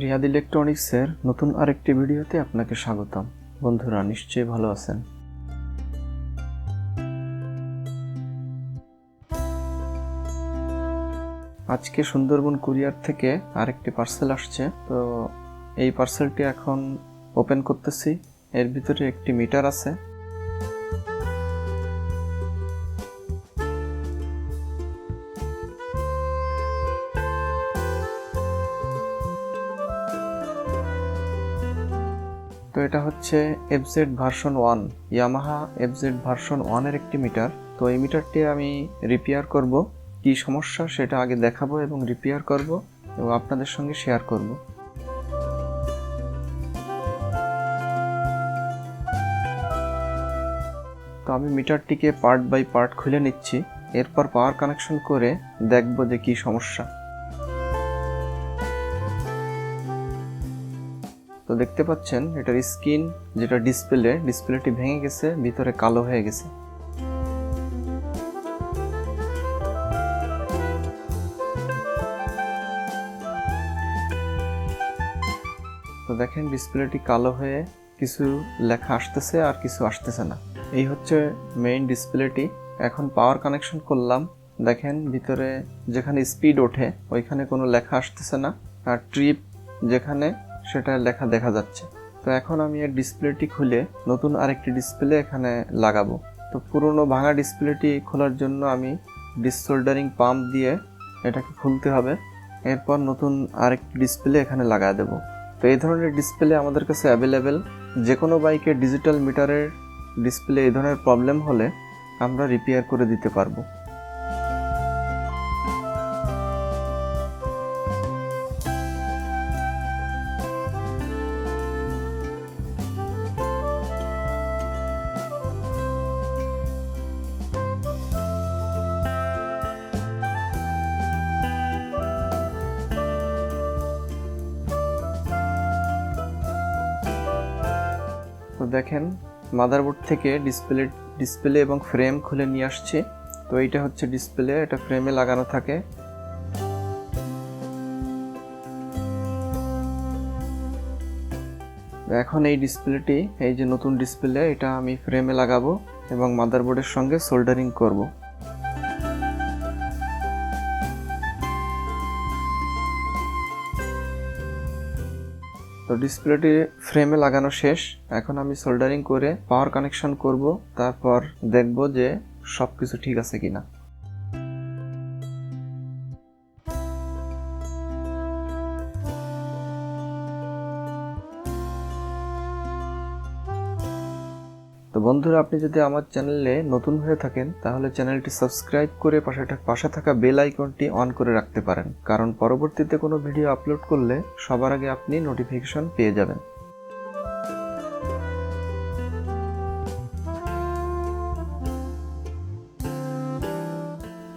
রিয়াদ ইলেকট্রনিক্সের নতুন আরেকটি ভিডিওতে আপনাকে স্বাগতম। বন্ধুরা, নিশ্চয়ই ভালো আছেন। আজকে সুন্দরবন কুরিয়ার থেকে আরেকটি পার্সেল আসছে। তো এই পার্সেলটি এখন ওপেন করতেছি। এর ভিতরে একটি মিটার আছে। তো এটা হচ্ছে FZ version 1, Yamaha FZ version 1 এর একটি মিটার। তো এই মিটারটি আমি রিপেয়ার করব। কি সমস্যা সেটা আগে দেখাবো এবং রিপেয়ার করব এবং আপনাদের সঙ্গে শেয়ার করব। তো আমি মিটারটিকে পার্ট বাই পার্ট খুলে নিচ্ছি, এরপর পাওয়ার কানেকশন করে দেখব যে কি সমস্যা। তো দেখতে পাচ্ছেন এটার স্ক্রিন যেটা ডিসপ্লেটি ভেঙে গেছে, ভিতরে কালো হয়ে গেছে। তো দেখেন ডিসপ্লেটি কালো হয়ে কিছু লেখা আসতেছে আর কিছু আসতেছে না। এই হচ্ছে মেইন ডিসপ্লেটি। এখন পাওয়ার কানেকশন করলাম। দেখেন ভিতরে যেখানে স্পিড ওঠে ওইখানে কোনো লেখা আসতেছে না, আর ট্রিপ যেখানে সেটা লেখা দেখা যাচ্ছে। তো এখন আমি এর ডিসপ্লেটি খুলে নতুন আরেকটি ডিসপ্লে এখানে লাগাবো। তো পুরনো ভাঙা ডিসপ্লেটি খোলার জন্য আমি ডিসসোল্ডারিং পাম্প দিয়ে এটাকে খুলতে হবে। এরপর নতুন আরেকটি ডিসপ্লে এখানে লাগায় দেব। তো এই ধরনের ডিসপ্লে আমাদের কাছে অ্যাভেলেবেল। যে কোনো বাইকের ডিজিটাল মিটারের ডিসপ্লে এই ধরনের প্রবলেম হলে আমরা রিপেয়ার করে দিতে পারবো। তো দেখেন মাদারবোর্ড থেকে ডিসপ্লে এবং ফ্রেম খুলে নিয়ে আসছি। তো এইটা হচ্ছে ডিসপ্লে, এটা ফ্রেমে লাগানো থাকে। এখন এই ডিসপ্লেটি, এই যে নতুন ডিসপ্লে, এটা আমি ফ্রেমে লাগাবো এবং মাদারবোর্ডের সঙ্গে সোল্ডারিং করব। তো ডিসপ্লেটি ফ্রেমে লাগানো শেষ। এখন আমি সোল্ডারিং করে পাওয়ার কানেকশন করব, তারপর দেখব যে সবকিছু ঠিক আছে কিনা। তো বন্ধুরা, আপনি যদি আমার চ্যানেলে নতুন হয়ে থাকেন তাহলে চ্যানেলটি সাবস্ক্রাইব করে পাশে থাকা বেল আইকনটি অন করে রাখতে পারেন, কারণ পরবর্তীতে কোনো ভিডিও আপলোড করলে সবার আগে আপনি নোটিফিকেশন পেয়ে যাবেন।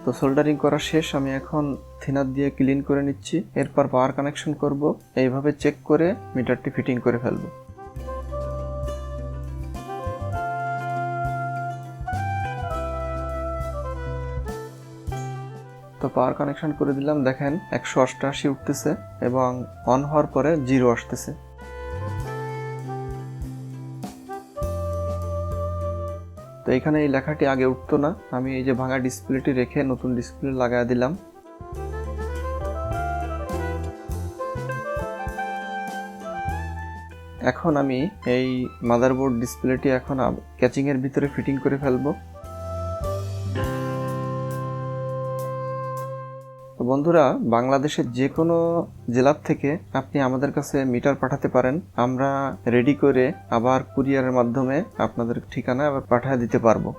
তো সোল্ডারিং করা শেষ। আমি এখন থিনার দিয়ে ক্লিন করে নিচ্ছি, এরপর পাওয়ার কানেকশন করব। এইভাবে চেক করে মিটারটি ফিটিং করে ফেলবো। তো পাওয়ার কানেকশন করে দিলাম। দেখেন 188 উঠতেছে এবং অন হওয়ার পরে 0 আসতেছে। তো এখানে এই লেখাটি আগে উঠতো না। আমি এই যে ভাঙা ডিসপ্লেটি রেখে নতুন ডিসপ্লে লাগায় দিলাম। এখন আমি এই মাদারবোর্ড ডিসপ্লেটি এখন ক্যাচিং এর ভিতরে ফিটিং করে ফেলবো। তো বন্ধুরা, বাংলাদেশের যে কোনো জেলার থেকে আপনি আমাদের কাছে মিটার পাঠাতে পারেন। আমরা রেডি করে আবার কুরিয়ারের মাধ্যমে আপনাদের ঠিকানায় আবার পাঠিয়ে দিতে পারবো।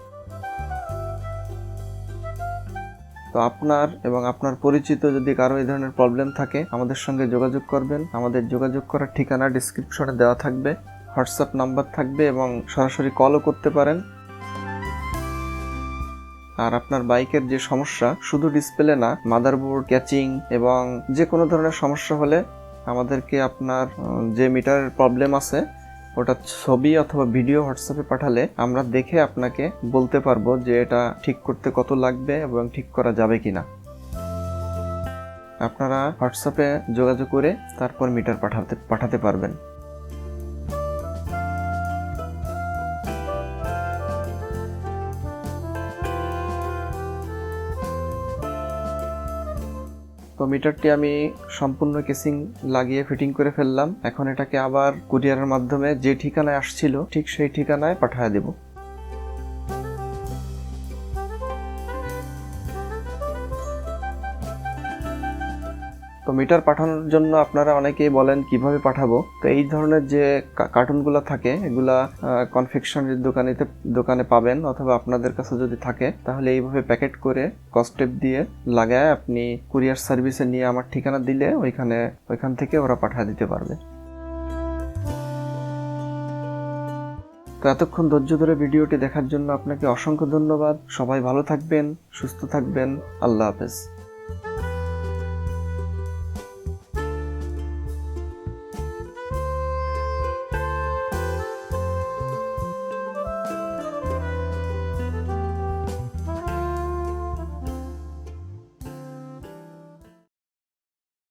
তো আপনার এবং আপনার পরিচিত যদি কারো এই ধরনের প্রবলেম থাকে আমাদের সঙ্গে যোগাযোগ করবেন। আমাদের যোগাযোগ করার ঠিকানা ডেসক্রিপশনে দেওয়া থাকবে, হোয়াটসঅ্যাপ নাম্বার থাকবে এবং সরাসরি কলও করতে পারেন। আর আপনার বাইকের যে সমস্যা, শুধু ডিসপ্লে না, মাদারবোর্ড, ক্যাচিং এবং যে কোনো ধরনের সমস্যা হলে আমাদেরকে আপনার যে মিটারের প্রবলেম আছে ওটা ছবি অথবা ভিডিও হোয়াটসঅ্যাপে পাঠালে আমরা দেখে আপনাকে বলতে পারবো যে এটা ঠিক করতে কত লাগবে এবং ঠিক করা যাবে কিনা। আপনারা হোয়াটসঅ্যাপে যোগাযোগ করে তারপর মিটার পাঠাতে পারবেন। তো মিটারটি আমি সম্পূর্ণ কেসিং লাগিয়ে ফিটিং করে ফেললাম। এখন এটাকে আবার কুরিয়ারের মাধ্যমে যে ঠিকানায় আসছিল ঠিক সেই ঠিকানায় পাঠিয়ে দেব। তো মিটার পাঠানোর জন্য আপনারা অনেকেই বলেন কিভাবে পাঠাবো। তো এই ধরনের যে কার্টুনগুলো থাকে এগুলা কনফেকশনারির দোকানে পাবেন, অথবা আপনাদের কাছে যদি থাকে তাহলে এইভাবে প্যাকেট করে কস্টেপ দিয়ে লাগায় আপনি কুরিয়ার সার্ভিসে নিয়ে আমার ঠিকানা দিলে ওইখান থেকে ওরা পাঠিয়ে দিতে পারবে। তো এতক্ষণ ধৈর্য ধরে ভিডিওটি দেখার জন্য আপনাকে অসংখ্য ধন্যবাদ। সবাই ভালো থাকবেন, সুস্থ থাকবেন। আল্লাহ হাফেজ।